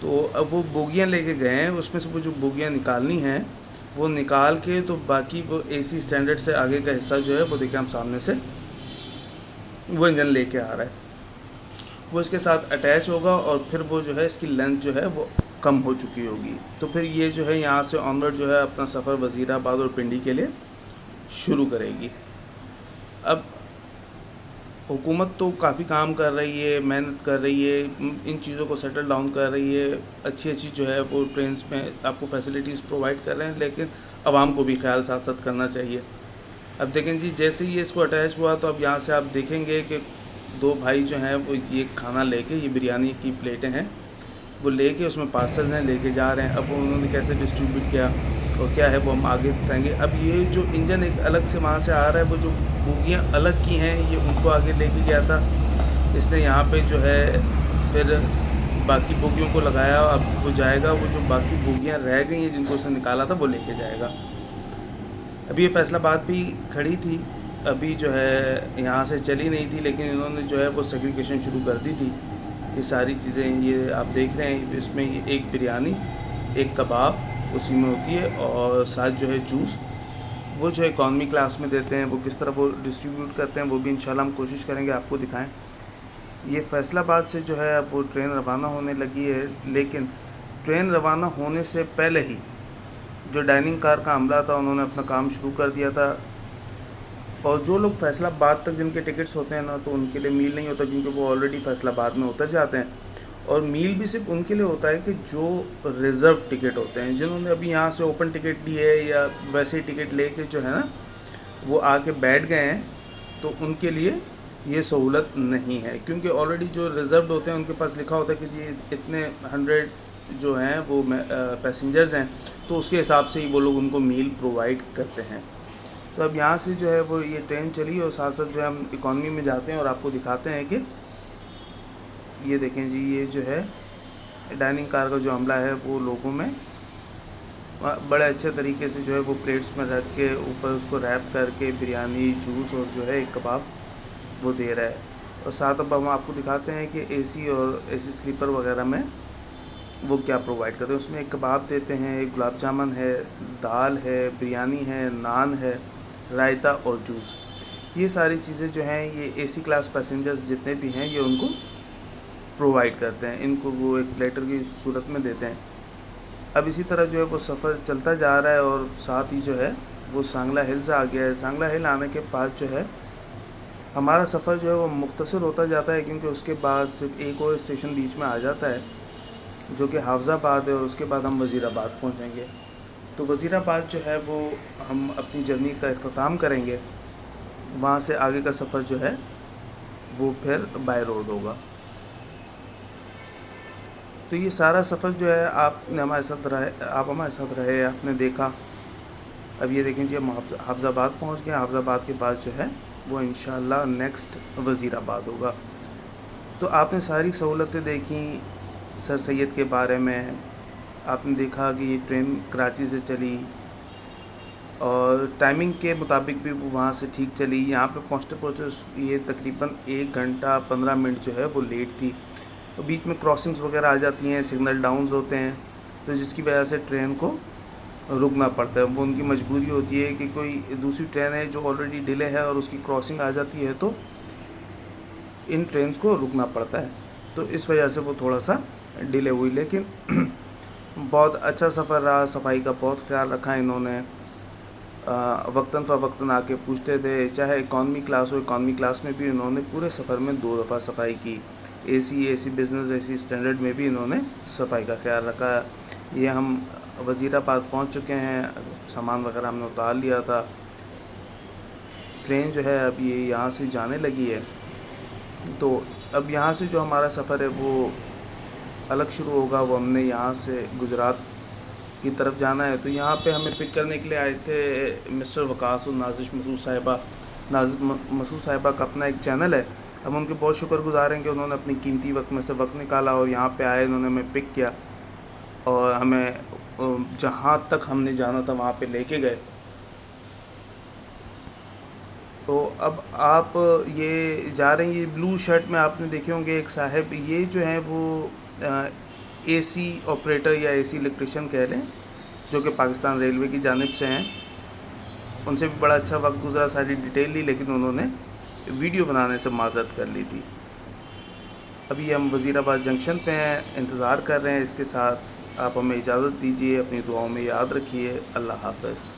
تو اب وہ بوگیاں لے کے گئے ہیں، اس میں سے وہ جو بوگیاں نکالنی ہیں وہ نکال کے تو باقی وہ اے سی اسٹینڈرڈ سے آگے کا حصہ جو ہے وہ دیکھیں ہم سامنے سے وہ انجن لے کے آ رہا ہے، وہ اس کے ساتھ اٹیچ ہوگا اور پھر وہ جو ہے اس کی لینتھ جو ہے وہ کم ہو چکی ہوگی، تو پھر یہ جو ہے یہاں سے آنورڈ جو ہے اپنا سفر وزیر آباد اور پنڈی کے لیے شروع کرے گی۔ اب حکومت تو کافی کام کر رہی ہے، محنت کر رہی ہے، ان چیزوں کو سیٹل ڈاؤن کر رہی ہے، اچھی اچھی جو ہے وہ ٹرینس میں آپ کو فیسلٹیز پرووائڈ کر رہے ہیں، لیکن عوام کو بھی خیال ساتھ ساتھ کرنا چاہیے۔ اب دیکھیں جی، جیسے ہی اس کو اٹیچ ہوا تو اب یہاں سے آپ دیکھیں گے کہ دو بھائی جو ہیں وہ یہ کھانا لے کے، یہ بریانی کی پلیٹیں ہیں وہ لے کے، اس میں پارسل ہیں لے کے جا رہے ہیں۔ اب انہوں نے کیسے ڈسٹریبیوٹ کیا اور کیا ہے وہ ہم آگے بتائیں گے۔ اب یہ جو انجن ایک الگ سے وہاں سے آ رہا ہے، وہ جو بوگیاں الگ کی ہیں یہ ان کو آگے لے کے گیا تھا، اس نے یہاں پہ جو ہے پھر باقی بوگیوں کو لگایا۔ اب وہ جائے گا، وہ جو باقی بوگیاں رہ گئی ہیں جن کو اس نے نکالا تھا وہ لے کے جائے گا۔ ابھی یہ فیصل آباد بھی کھڑی تھی، ابھی جو ہے یہاں سے چلی نہیں تھی، لیکن انہوں نے جو ہے وہ سیگریگیشن شروع کر دی تھی۔ یہ ساری چیزیں یہ آپ دیکھ رہے ہیں، اس میں ایک بریانی، ایک کباب اسی میں ہوتی ہے، اور ساتھ جو ہے جوس، وہ جو اکانومی کلاس میں دیتے ہیں، وہ کس طرح وہ ڈسٹریبیوٹ کرتے ہیں وہ بھی انشاءاللہ ہم کوشش کریں گے آپ کو دکھائیں۔ یہ فیصل آباد سے جو ہے اب وہ ٹرین روانہ ہونے لگی ہے، لیکن ٹرین روانہ ہونے سے پہلے ہی جو ڈائننگ کار کا عملہ تھا انہوں نے اپنا کام شروع کر دیا تھا، اور جو لوگ فیصل آباد تک جن کے ٹکٹس ہوتے ہیں نا تو ان کے لیے میل نہیں ہوتا، کیونکہ وہ آلریڈی فیصل آباد میں اتر جاتے ہیں، اور میل بھی صرف ان کے لیے ہوتا ہے کہ جو ریزرو ٹکٹ ہوتے ہیں، جنہوں نے ابھی یہاں سے اوپن ٹکٹ لی ہے یا ویسے ہی ٹکٹ لے کے جو ہے نا وہ آ کے بیٹھ گئے ہیں، تو ان کے لیے یہ سہولت نہیں ہے، کیونکہ آلریڈی جو ریزروڈ ہوتے ہیں ان کے پاس لکھا ہوتا ہے کہ جی اتنے 100 جو ہیں وہ پیسنجرز ہیں، تو اس کے حساب سے ہی وہ لوگ ان کو میل پرووائڈ کرتے ہیں۔ تو اب یہاں سے جو ہے وہ یہ ٹرین چلی، اور ساتھ ساتھ جو ہے ہم اکانومی میں جاتے ہیں اور آپ کو دکھاتے ہیں کہ یہ دیکھیں جی، یہ جو ہے ڈائننگ کار کا جو عملہ ہے وہ لوگوں میں بڑے اچھے طریقے سے جو ہے وہ پلیٹس میں رکھ کے اوپر اس کو ریپ کر کے بریانی، جوس اور جو ہے ایک کباب وہ دے رہا ہے، اور ساتھ اب ہم آپ کو دکھاتے ہیں کہ اے سی اور اے سی سلیپر وغیرہ میں وہ کیا پرووائڈ کرتے ہیں۔ اس میں ایک کباب دیتے ہیں، ایک گلاب جامن ہے، دال ہے، بریانی ہے، نان ہے، رائتا اور جوس۔ یہ ساری چیزیں جو ہیں یہ اے سی کلاس پیسنجرز جتنے بھی ہیں یہ ان کو پرووائڈ کرتے ہیں، ان کو وہ ایک پلیٹر کی صورت میں دیتے ہیں۔ اب اسی طرح جو ہے وہ سفر چلتا جا رہا ہے، اور ساتھ ہی جو ہے وہ سانگلا ہلز آ گیا ہے۔ سانگلا ہل آنے کے بعد جو ہے ہمارا سفر جو ہے وہ مختصر ہوتا جاتا ہے، کیونکہ اس کے بعد صرف ایک اور اسٹیشن بیچ میں آ جاتا ہے جو کہ حافظ آباد ہے، اور اس کے بعد ہم وزیر آباد پہنچیں گے۔ تو وزیر آباد جو ہے وہ ہم اپنی جرنی کا اختتام کریں گے، وہاں سے آگے کا سفر جو ہے وہ پھر بائی روڈ ہوگا۔ تو یہ سارا سفر جو ہے آپ نے ہمارے ساتھ رہے، آپ نے دیکھا۔ اب یہ دیکھیں جی ہم حافظ آباد پہنچ گئے، حافظ آباد کے بعد جو ہے وہ انشاءاللہ نیکسٹ وزیر آباد ہوگا۔ تو آپ نے ساری سہولتیں دیکھیں، سر سید کے بارے میں آپ نے دیکھا کہ یہ ٹرین کراچی سے چلی اور ٹائمنگ کے مطابق بھی وہ وہاں سے ٹھیک چلی۔ یہاں پہ پہنچتے یہ تقریباً 1 گھنٹہ 15 منٹ جو ہے وہ لیٹ تھی، اور بیچ میں کراسنگز وغیرہ آ جاتی ہیں، سگنل ڈاؤنز ہوتے ہیں، تو جس کی وجہ سے ٹرین کو رکنا پڑتا ہے۔ وہ ان کی مجبوری ہوتی ہے کہ کوئی دوسری ٹرین ہے جو آلریڈی ڈیلے ہے اور اس کی کراسنگ آ جاتی ہے تو ان ٹرینز کو رکنا پڑتا ہے، تو اس وجہ سے وہ تھوڑا سا ڈیلے ہوئی، لیکن بہت اچھا سفر رہا۔ صفائی کا بہت خیال رکھا انہوں نے، وقتاً فوقتاً آ کے پوچھتے تھے، چاہے اکانومی کلاس ہو، اکانومی کلاس میں بھی انہوں نے پورے سفر میں 2 دفعہ صفائی کی، اے سی بزنس، اے سی اسٹینڈرڈ میں بھی انہوں نے صفائی کا خیال رکھا۔ یہ ہم وزیر آباد پہنچ چکے ہیں، سامان وغیرہ ہم نے اتار لیا تھا، ٹرین جو ہے اب یہ یہاں سے جانے لگی ہے، تو اب یہاں سے جو ہمارا سفر ہے وہ الگ شروع ہوگا۔ وہ ہم نے یہاں سے گجرات کی طرف جانا ہے، تو یہاں پہ ہمیں پک کرنے کے لیے آئے تھے مسٹر وقاص النازش مسعود صاحبہ۔ مسعود صاحبہ کا اپنا ایک چینل ہے، ہم ان کے بہت شکر گزار ہیں کہ انہوں نے اپنی قیمتی وقت میں سے وقت نکالا اور یہاں پہ آئے، انہوں نے ہمیں پک کیا اور ہمیں جہاں تک ہم نے جانا تھا وہاں پہ لے کے گئے۔ تو اب آپ یہ جا رہے ہیں، یہ بلو شرٹ میں آپ نے دیکھے ہوں گے ایک صاحب، یہ جو ہیں وہ اے سی آپریٹر یا اے سی الیکٹریشین کہہ لیں، جو کہ پاکستان ریلوے کی جانب سے ہیں. ان سے بھی بڑا اچھا وقت گزرا، ساری ڈیٹیل لی، لیکن انہوں نے ویڈیو بنانے سے معذرت کر لی تھی. ابھی ہم وزیر آباد جنکشن پہ ہیں، انتظار کر رہے ہیں. اس کے ساتھ آپ ہمیں اجازت دیجیے، اپنی دعاؤں میں یاد رکھیے. اللہ حافظ.